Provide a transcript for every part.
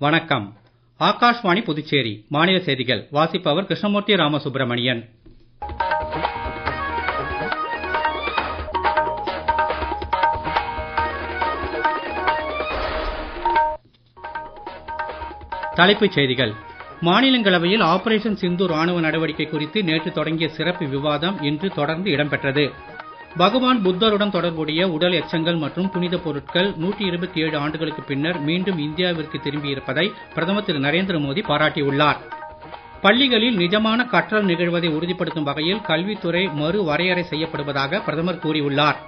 வணக்கம். ஆகாஷ்வாணி புதுச்சேரி மாநில செய்திகள் வாசிப்பவர் கிருஷ்ணமூர்த்தி ராமசுப்ரமணியன். தலைப்புச் செய்திகள். மாநிலங்களவையில் ஆபரேஷன் சிந்து ராணுவ நடவடிக்கை குறித்து நேற்று தொடங்கிய சிறப்பு விவாதம் இன்று தொடர்ந்து இடம்பெற்றது. பகவான் புத்தருடன் தொடர்புடைய உடல் எச்சங்கள் மற்றும் புனித பொருட்கள் 127 ஆண்டுகளுக்கு பின்னர் மீண்டும் இந்தியாவிற்கு திரும்பியிருப்பதை பிரதமர் திரு நரேந்திர மோடி பாராட்டியுள்ளார். பள்ளிகளில் நிஜமான கற்றல் நிகழ்வதை உறுதிப்படுத்தும் வகையில் கல்வித்துறை மறுவரையறை செய்யப்படுவதாக பிரதமர் கூறியுள்ளார்.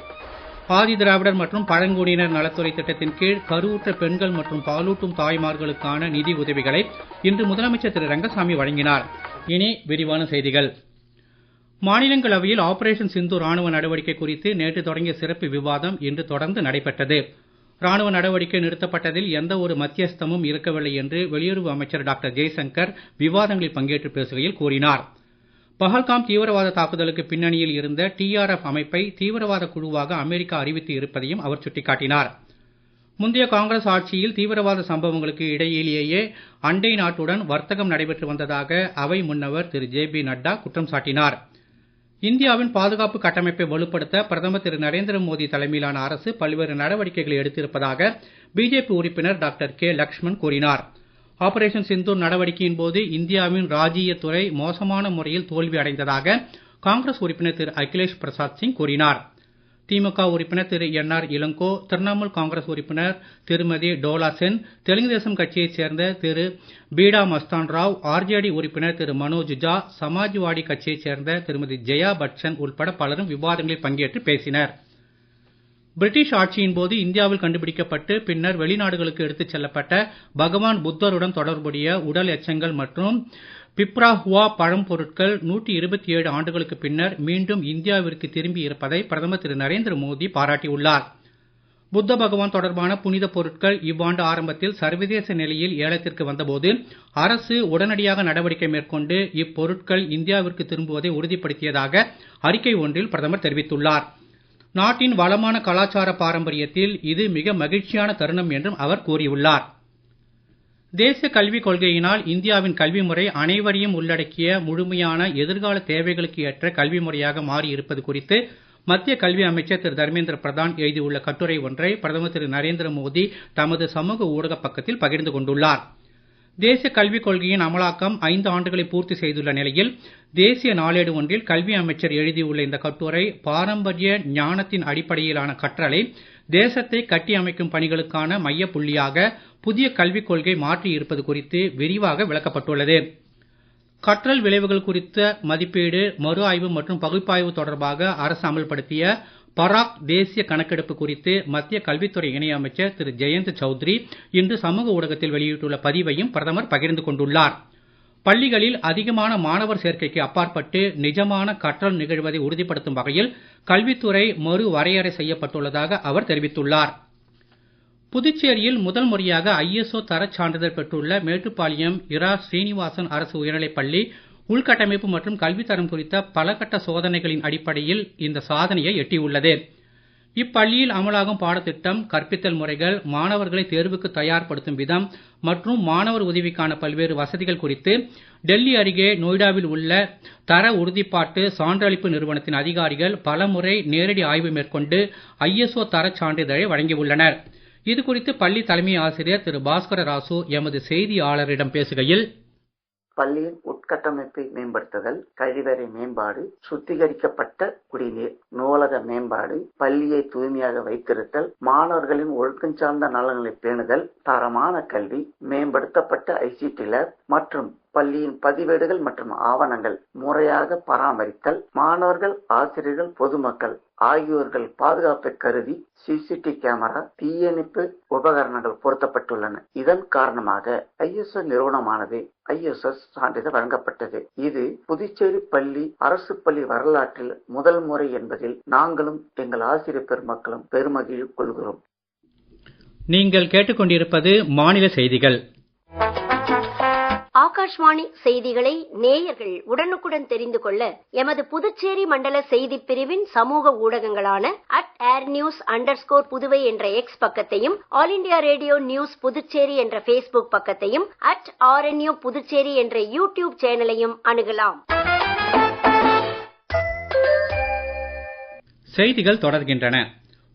ஆதி திராவிடர் மற்றும் பழங்குடியினர் நலத்துறை திட்டத்தின் கீழ் கருவுற்ற பெண்கள் மற்றும் பாலூட்டும் தாய்மார்களுக்கான நிதி உதவிகளை இன்று முதலமைச்சர் திரு ரங்கசாமி வழங்கினார். இனி விரிவான செய்திகள். மாநிலங்களவையில் ஆபரேஷன் சிந்து ராணுவ நடவடிக்கை குறித்து நேற்று தொடங்கிய சிறப்பு விவாதம் இன்று தொடர்ந்து நடைபெற்றது. ராணுவ நடவடிக்கை நிறுத்தப்பட்டதில் எந்த ஒரு மத்தியஸ்தமும் இருக்கவில்லை என்று வெளியுறவு அமைச்சர் டாக்டர் ஜெய்சங்கர் விவாதங்களில் பங்கேற்று பேசுகையில் கூறினார். பஹல்காம் தீவிரவாத தாக்குதலுக்கு பின்னணியில் இருந்த TRF அமைப்பை தீவிரவாத குழுவாக அமெரிக்கா அறிவித்து இருப்பதையும் அவர் சுட்டிக்காட்டினார். முந்தைய காங்கிரஸ் ஆட்சியில் தீவிரவாத சம்பவங்களுக்கு இடையிலேயே அண்டை நாட்டுடன் வர்த்தகம் நடைபெற்று வந்ததாக அவை முன்னவர் திரு JP நட்டா குற்றம் சாட்டினார். இந்தியாவின் பாதுகாப்பு கட்டமைப்பை வலுப்படுத்த பிரதமர் திரு நரேந்திர மோடி தலைமையிலான அரசு பல்வேறு நடவடிக்கைகளை எடுத்திருப்பதாக BJP உறுப்பினர் டாக்டர் K. லக்ஷ்மண் கூறினார். ஆபரேஷன் சிந்தூர் நடவடிக்கையின் போது இந்தியாவின் ராஜீய துறை மோசமான முறையில் தோல்வி அடைந்ததாக காங்கிரஸ் உறுப்பினர் திரு அகிலேஷ் பிரசாத் சிங் கூறினார். திமுக உறுப்பினர் திரு NR இளங்கோ, திரிணாமுல் காங்கிரஸ் உறுப்பினர் திருமதி டோலா சென், தெலுங்கு தேசம் கட்சியைச் சேர்ந்த திரு பீடா மஸ்தான் ராவ், RJD உறுப்பினர் திரு மனோஜ் ஜா, சமாஜ்வாடி கட்சியைச் சேர்ந்த திருமதி ஜெயா பச்சன் உட்பட பலரும் விவாதங்களில் பங்கேற்று பேசினர். பிரிட்டிஷ் ஆட்சியின் போது இந்தியாவில் கண்டுபிடிக்கப்பட்டு பின்னர் வெளிநாடுகளுக்கு எடுத்துச் செல்லப்பட்ட பகவான் புத்தருடன் தொடர்புடைய உடல் எச்சங்கள் மற்றும் பிப்ராஹுவா பழம்பொருட்கள் 127 ஆண்டுகளுக்கு பின்னர் மீண்டும் இந்தியாவிற்கு திரும்பி இருப்பதை பிரதமர் திரு நரேந்திர மோடி பாராட்டியுள்ளார். புத்த பகவான் தொடர்பான புனித பொருட்கள் இவ்வாண்டு ஆரம்பத்தில் சர்வதேச நிலையில் ஏலத்திற்கு வந்தபோது அரசு உடனடியாக நடவடிக்கை மேற்கொண்டு இப்பொருட்கள் இந்தியாவிற்கு திரும்புவதை உறுதிப்படுத்தியதாக அறிக்கை ஒன்றில் பிரதமர் தெரிவித்துள்ளார். நாட்டின் வளமான கலாச்சார பாரம்பரியத்தில் இது மிக மகிழ்ச்சியான தருணம் என்றும் அவர் கூறியுள்ளார். தேசிய கல்விக் கொள்கையினால் இந்தியாவின் கல்வி முறை அனைவரையும் உள்ளடக்கிய முழுமையான எதிர்கால தேவைகளுக்கு ஏற்ற கல்வி முறையாக மாறி இருப்பது குறித்து மத்திய கல்வி அமைச்சர் திரு தர்மேந்திர பிரதான் எழுதியுள்ள கட்டுரை ஒன்றை பிரதமர் திரு நரேந்திர மோடி தமது சமூக ஊடக பக்கத்தில் பகிர்ந்து கொண்டுள்ளார். தேசிய கல்விக் கொள்கையின் அமலாக்கம் 5 ஆண்டுகளை பூர்த்தி செய்துள்ள நிலையில் தேசிய நாளேடு ஒன்றில் கல்வி அமைச்சர் எழுதியுள்ள இந்த கட்டுரை பாரம்பரிய ஞானத்தின் அடிப்படையிலான கற்றலை தேசத்தை கட்டி அமைக்கும் பணிகளுக்கான மையப் புள்ளியாக புதிய கல்விக் கொள்கை மாற்றி இருப்பது குறித்து விரிவாக விளக்கப்பட்டுள்ளது. கற்றல் விளைவுகள் குறித்த மதிப்பீடு, மறு ஆய்வு மற்றும் பகுப்பாய்வு தொடர்பாக அரசு அமல்படுத்திய பராக் தேசிய கணக்கெடுப்பு குறித்து மத்திய கல்வித்துறை இணை அமைச்சர் திரு ஜெயந்த் சௌத்ரி இன்று சமூக ஊடகத்தில் வெளியிட்டுள்ள பதிவையும் பிரதமர் பகிர்ந்து கொண்டுள்ளார். பள்ளிகளில் அதிகமான மாணவர் சேர்க்கைக்கு அப்பாற்பட்டு நிஜமான கற்றல் நிகழ்வதை உறுதிப்படுத்தும் வகையில் கல்வித்துறை மறுவரையறை செய்யப்பட்டுள்ளதாக அவர் தெரிவித்துள்ளார். புதுச்சேரியில் முதல் முறையாக ISO தரச் சான்றிதழ் பெற்றுள்ள மேட்டுப்பாளையம் இரா ஸ்ரீனிவாசன் அரசு உயர்நிலைப் பள்ளி உள்கட்டமைப்பு மற்றும் கல்வித்தரம் குறித்த பலகட்ட சோதனைகளின் அடிப்படையில் இந்த சாதனையை எட்டியுள்ளது. இப்பள்ளியில் அமலாகும் பாடத்திட்டம், கற்பித்தல் முறைகள், மாணவர்களை தேர்வுக்கு தயார்படுத்தும் விதம் மற்றும் மாணவர் உதவிக்கான பல்வேறு வசதிகள் குறித்து டெல்லி அருகே நொய்டாவில் உள்ள தர உறுதிப்பாட்டு சான்றளிப்பு நிறுவனத்தின் அதிகாரிகள் பலமுறை நேரடி ஆய்வு மேற்கொண்டு ISO தரச் சான்றிதழை வழங்கியுள்ளனர். இது குறித்து பள்ளி தலைமை ஆசிரியர் திரு பாஸ்கர ராசு எமது செய்தியாளரிடம் பேசுகையில், பள்ளியின் உட்கட்டமைப்பை மேம்படுத்துதல், கழிவறை மேம்பாடு, சுத்திகரிக்கப்பட்ட குடிநீர், நூலக மேம்பாடு, பள்ளியை தூய்மையாக வைத்திருத்தல், மாணவர்களின் ஒழுக்கம் சார்ந்த நலன்களை பேணுதல், தரமான கல்வி, மேம்படுத்தப்பட்ட ICT லேப் மற்றும் பள்ளியின் பதிவேடுகள் மற்றும் ஆவணங்கள் முறையாக பராமரித்தல், மாணவர்கள், ஆசிரியர்கள், பொதுமக்கள் ஆகியோர்கள் பாதுகாப்பை கருதி CCTV கேமரா, தீயணைப்பு உபகரணங்கள் பொருத்தப்பட்டுள்ளன. இதன் காரணமாக ISO நிறுவனமானது ISS சான்றிதழ் வழங்கப்பட்டது. இது புதுச்சேரி பள்ளி அரசு பள்ளி வரலாற்றில் முதல் முறை என்பதில் நாங்களும் எங்கள் ஆசிரியர் பெருமக்களும் பெருமகிழ்வு கொள்கிறோம். நீங்கள் கேட்டுக்கொண்டிருப்பது மாநில செய்திகள். ஆகாஷ்வாணி செய்திகளை நேயர்கள் உடனுக்குடன் தெரிந்து கொள்ள எமது புதுச்சேரி மண்டல செய்திப் பிரிவின் சமூக ஊடகங்களான @airnews_புதுவை என்ற எக்ஸ் பக்கத்தையும், all India radio news Puducherry என்ற Facebook பக்கத்தையும், @RNU புதுச்சேரி என்ற யூடியூப் சேனலையும் அணுகலாம். செய்திகள் தொடர்கின்றன.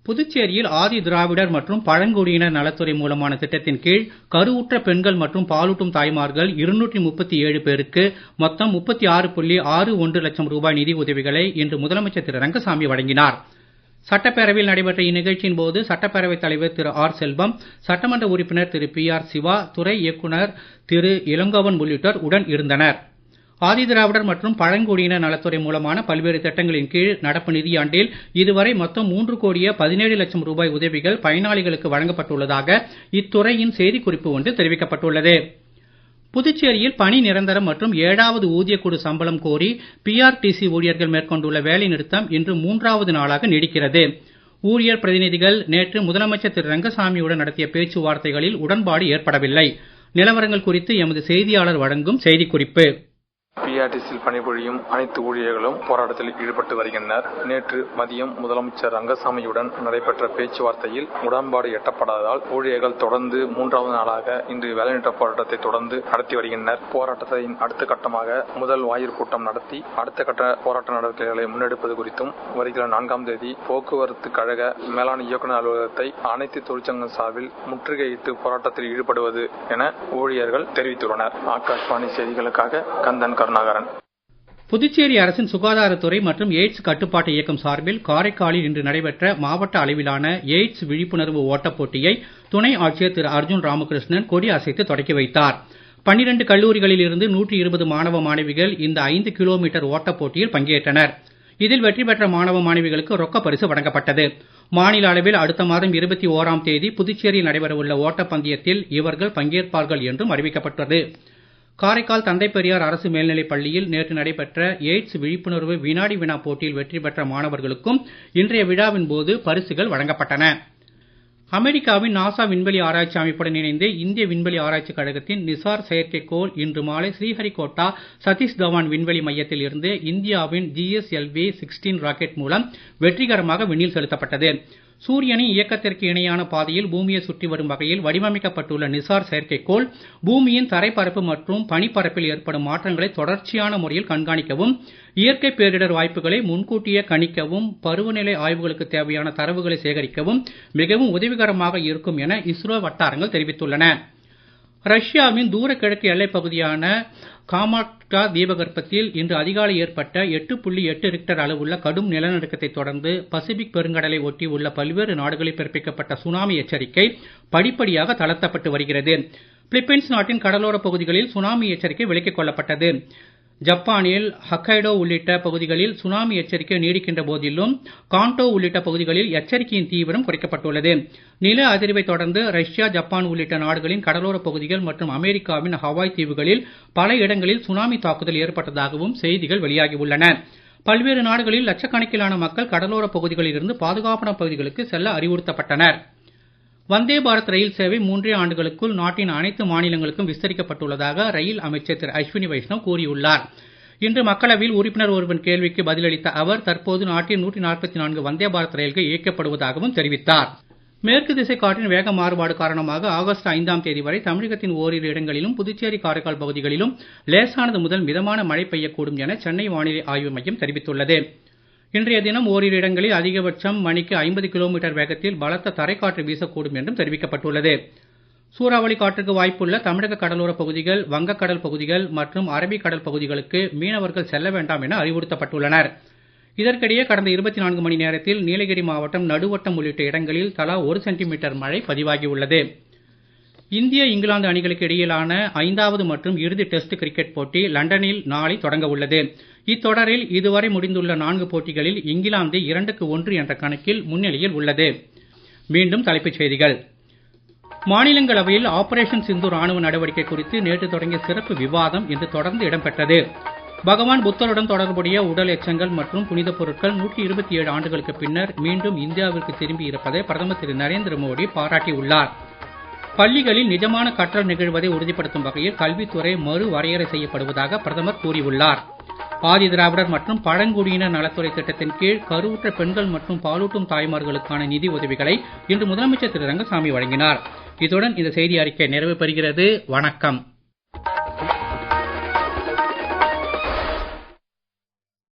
புதுச்சேரியில் ஆதி திராவிடர் மற்றும் பழங்குடியினர் நலத்துறை மூலமான திட்டத்தின் கீழ் கருவுற்ற பெண்கள் மற்றும் பாலூட்டும் தாய்மார்கள் 237 பேருக்கு மொத்தம் 36.61 லட்சம் ரூபாய் நிதி உதவிகளை இன்று முதலமைச்சர் திரு ரங்கசாமி வழங்கினார். சட்டப்பேரவையில் நடைபெற்ற இந்நிகழ்ச்சியின் போது சட்டப்பேரவைத் தலைவர் திரு ஆர் செல்வம், சட்டமன்ற உறுப்பினர் திரு PR சிவா, துறை இயக்குனர் திரு இளங்கோவன் உள்ளிட்டோர் உடன் இருந்தனர். ஆதிதிராவிடர் மற்றும் பழங்குடியினர் நலத்துறை மூலமான பல்வேறு திட்டங்களின் கீழ் நடப்பு நிதியாண்டில் இதுவரை மொத்தம் 3,17 லட்சம் ரூபாய் உதவிகள் பயனாளிகளுக்கு வழங்கப்பட்டுள்ளதாக இத்துறையின் செய்திக்குறிப்பு ஒன்று தெரிவிக்கப்பட்டுள்ளது. புதுச்சேரியில் பணி நிரந்தரம் மற்றும் 7வது ஊதியக்குழு சம்பளம் கோரி PRTC ஊழியர்கள் மேற்கொண்டுள்ள வேலை நிறுத்தம் இன்று 3வது நாளாக நீடிக்கிறது. ஊழியர் பிரதிநிதிகள் நேற்று முதலமைச்சர் திரு ரங்கசாமியுடன் நடத்திய பேச்சுவார்த்தைகளில் உடன்பாடு ஏற்படவில்லை. நிலவரங்கள் குறித்து எமது செய்தியாளர் வழங்கும் செய்திக்குறிப்பு. PRTCயில் பணிபுரியும் அனைத்து ஊழியர்களும் போராட்டத்தில் ஈடுபட்டு வருகின்றனர். நேற்று மதியம் முதலமைச்சர் ரங்கசாமியுடன் நடைபெற்ற பேச்சுவார்த்தையில் உடன்பாடு எட்டப்படாததால் ஊழியர்கள் தொடர்ந்து 3வது நாளாக இன்று வேலைநிறுத்த போராட்டத்தை தொடர்ந்து நடத்தி வருகின்றனர். போராட்டத்தின் அடுத்த கட்டமாக முதல் வாயிற் கூட்டம் நடத்தி அடுத்த கட்ட போராட்ட நடவடிக்கைகளை முன்னெடுப்பது குறித்தும் வருகிற 4ஆம் தேதி போக்குவரத்து கழக மேலாண் இயக்குநர் அலுவலகத்தை அனைத்து தொழிற்சங்க சார்பில் முற்றுகையிட்டு போராட்டத்தில் ஈடுபடுவது என ஊழியர்கள் தெரிவித்துள்ளனர். ஆகாஷ்வாணி செய்திகளுக்காக கந்தன் கருணாகரன். புதுச்சேரி அரசின் சுகாதாரத்துறை மற்றும் எய்ட்ஸ் கட்டுப்பாட்டு இயக்கம் சார்பில் காரைக்காலில் இன்று நடைபெற்ற மாவட்ட அளவிலான எய்ட்ஸ் விழிப்புணர்வு ஓட்டப் போட்டியை துணை ஆட்சியர் திரு அர்ஜுன் ராமகிருஷ்ணன் கொடி அசைத்து தொடக்கி வைத்தார். 12 கல்லூரிகளில் இருந்து 120 மாணவ மாணவிகள் இந்த 5 கிலோமீட்டர் ஓட்டப் போட்டியில் பங்கேற்றனர். இதில் வெற்றி பெற்ற மாணவ மாணவிகளுக்கு ரொக்க பரிசு வழங்கப்பட்டது. மாநில அளவில் அடுத்த மாதம் 21ஆம் தேதி புதுச்சேரியில் நடைபெறவுள்ள ஓட்டப்பந்தயத்தில் இவர்கள் பங்கேற்பார்கள் என்றும் அறிவிக்கப்பட்டது. காரைக்கால் தந்தை பெரியார் அரசு மேல்நிலைப் பள்ளியில் நேற்று நடைபெற்ற எய்ட்ஸ் விழிப்புணர்வு வினாடி வினா போட்டியில் வெற்றி பெற்ற மாணவர்களுக்கும் இன்றைய விழாவின் போது பரிசுகள் வழங்கப்பட்டன. அமெரிக்காவின் நாசா விண்வெளி ஆராய்ச்சி அமைப்புடன் இணைந்து இந்திய விண்வெளி ஆராய்ச்சிக் கழகத்தின் நிசார் செயற்கைக்கோள் இன்று மாலை ஸ்ரீஹரிகோட்டா சதீஷ் தவான் விண்வெளி மையத்தில் இருந்து இந்தியாவின் GSLV-16 ராக்கெட் மூலம் வெற்றிகரமாக விண்ணில் செலுத்தப்பட்டது. சூரியனின் இயக்கத்திற்கு இணையான பாதையில் பூமியை சுற்றி வரும் வகையில் வடிவமைக்கப்பட்டுள்ள நிசார் செயற்கைக்கோள் பூமியின் தரைப்பரப்பு மற்றும் பனிப்பரப்பில் ஏற்படும் மாற்றங்களை தொடர்ச்சியான முறையில் கண்காணிக்கவும், இயற்கை பேரிடர் வாய்ப்புகளை முன்கூட்டியே கணிக்கவும், பருவநிலை ஆய்வுகளுக்கு தேவையான தரவுகளை சேகரிக்கவும் மிகவும் உதவிகரமாக இருக்கும் என இஸ்ரோ வட்டாரங்கள் தெரிவித்துள்ளன. ரஷ்யாவின் தூர கிழக்கு எல்லைப் பகுதியான காமாட்கா தீபகற்பத்தில் இன்று அதிகாலை ஏற்பட்ட 8.8 ரிக்டர் அளவுள்ள கடும் நிலநடுக்கத்தை தொடர்ந்து பசிபிக் பெருங்கடலை ஒட்டி உள்ள பல்வேறு நாடுகளில் பிறப்பிக்கப்பட்ட சுனாமி எச்சரிக்கை படிப்படியாக தளர்த்தப்பட்டு வருகிறது. பிலிப்பைன்ஸ் நாட்டின் கடலோர பகுதிகளில் சுனாமி எச்சரிக்கை விலக்கிக் கொள்ளப்பட்டது. ஜப்பானில் ஹக்கைடோ உள்ளிட்ட பகுதிகளில் சுனாமி எச்சரிக்கை நீடிக்கின்ற போதிலும் கான்டோ உள்ளிட்ட பகுதிகளில் எச்சரிக்கையின் தீவிரம் குறைக்கப்பட்டுள்ளது. நில அதிர்வை தொடர்ந்து ரஷ்யா, ஜப்பான் உள்ளிட்ட நாடுகளின் கடலோர பகுதிகள் மற்றும் அமெரிக்காவின் ஹவாய் தீவுகளில் பல இடங்களில் சுனாமி தாக்குதல் ஏற்பட்டதாகவும் செய்திகள் வெளியாகியுள்ளன. பல்வேறு நாடுகளில் லட்சக்கணக்கிலான மக்கள் கடலோர பகுதிகளில் இருந்து பாதுகாப்பான பகுதிகளுக்கு செல்ல அறிவுறுத்தப்பட்டனர். வந்தே பாரத் ரயில் சேவை 3 ஆண்டுகளுக்குள் நாட்டின் அனைத்து மாநிலங்களுக்கும் விஸ்தரிக்கப்பட்டுள்ளதாக ரயில் அமைச்சர் திரு அஸ்வினி வைஷ்ணவ் கூறியுள்ளார். இன்று மக்களவையில் உறுப்பினர் ஒருவன் கேள்விக்கு பதிலளித்த அவர் தற்போது நாட்டில் 144 வந்தே பாரத் ரயில்கள் இயக்கப்படுவதாகவும் தெரிவித்தார். மேற்கு திசை காற்றின் வேக மாறுபாடு காரணமாக ஆகஸ்ட் 5ஆம் தேதி வரை தமிழகத்தின் ஓரிரு இடங்களிலும் புதுச்சேரி, காரைக்கால் பகுதிகளிலும் லேசானது முதல் மிதமான மழை பெய்யக்கூடும் என சென்னை வானிலை ஆய்வு மையம் தெரிவித்துள்ளது. இன்றைய தினம் ஓரிரு இடங்களில் அதிகபட்சம் மணிக்கு 50 கிலோமீட்டர் வேகத்தில் பலத்த தரைக்காற்று வீசக்கூடும் என்றும் தெரிவிக்கப்பட்டுள்ளது. சூறாவளி காற்றுக்கு வாய்ப்புள்ள தமிழக கடலோர பகுதிகள், வங்கக்கடல் பகுதிகள் மற்றும் அரபிக்கடல் பகுதிகளுக்கு மீனவர்கள் செல்ல வேண்டாம் என அறிவுறுத்தப்பட்டுள்ளனர். இதற்கிடையே கடந்த 24 மணி நேரத்தில் நீலகிரி மாவட்டம் நடுவட்டம் உள்ளிட்ட இடங்களில் தலா 1 சென்டிமீட்டர் மழை பதிவாகியுள்ளது. இந்திய, இங்கிலாந்து அணிகளுக்கு இடையிலான 5வது மற்றும் இறுதி டெஸ்ட் கிரிக்கெட் போட்டி லண்டனில் நாளை தொடங்க உள்ளது. இத்தொடரில் இதுவரை முடிந்துள்ள 4 போட்டிகளில் இங்கிலாந்து 2-1 என்ற கணக்கில் முன்னிலையில் உள்ளது. மீண்டும் தலைப்புச் செய்திகள். மாநிலங்களவையில் ஆபரேஷன் சிந்து ராணுவ நடவடிக்கை குறித்து நேற்று தொடங்கிய சிறப்பு விவாதம் இன்று தொடர்ந்து இடம்பெற்றது. பகவான் புத்தருடன் தொடர்புடைய உடல் எச்சங்கள் மற்றும் புனிதப் பொருட்கள் 127 ஆண்டுகளுக்கு பின்னர் மீண்டும் இந்தியாவிற்கு திரும்பி இருப்பதை பிரதமர் திரு நரேந்திர மோடி பாராட்டியுள்ளார். பள்ளிகளில் நிஜமான கற்றல் நிகழ்வதை உறுதிப்படுத்தும் வகையில் கல்வித்துறை மறுவரையறை செய்யப்படுவதாக பிரதமர் கூறியுள்ளார். ஆதி திராவிடர் மற்றும் பழங்குடியினர் நலத்துறை திட்டத்தின் கீழ் கருவுற்ற பெண்கள் மற்றும் பாலூட்டும் தாய்மார்களுக்கான நிதி உதவிகளை இன்று முதலமைச்சர் திரு ரங்கசாமி வழங்கினார். இத்துடன் இந்த செய்தி அறிக்கை நிறைவு பெறுகிறது. வணக்கம்.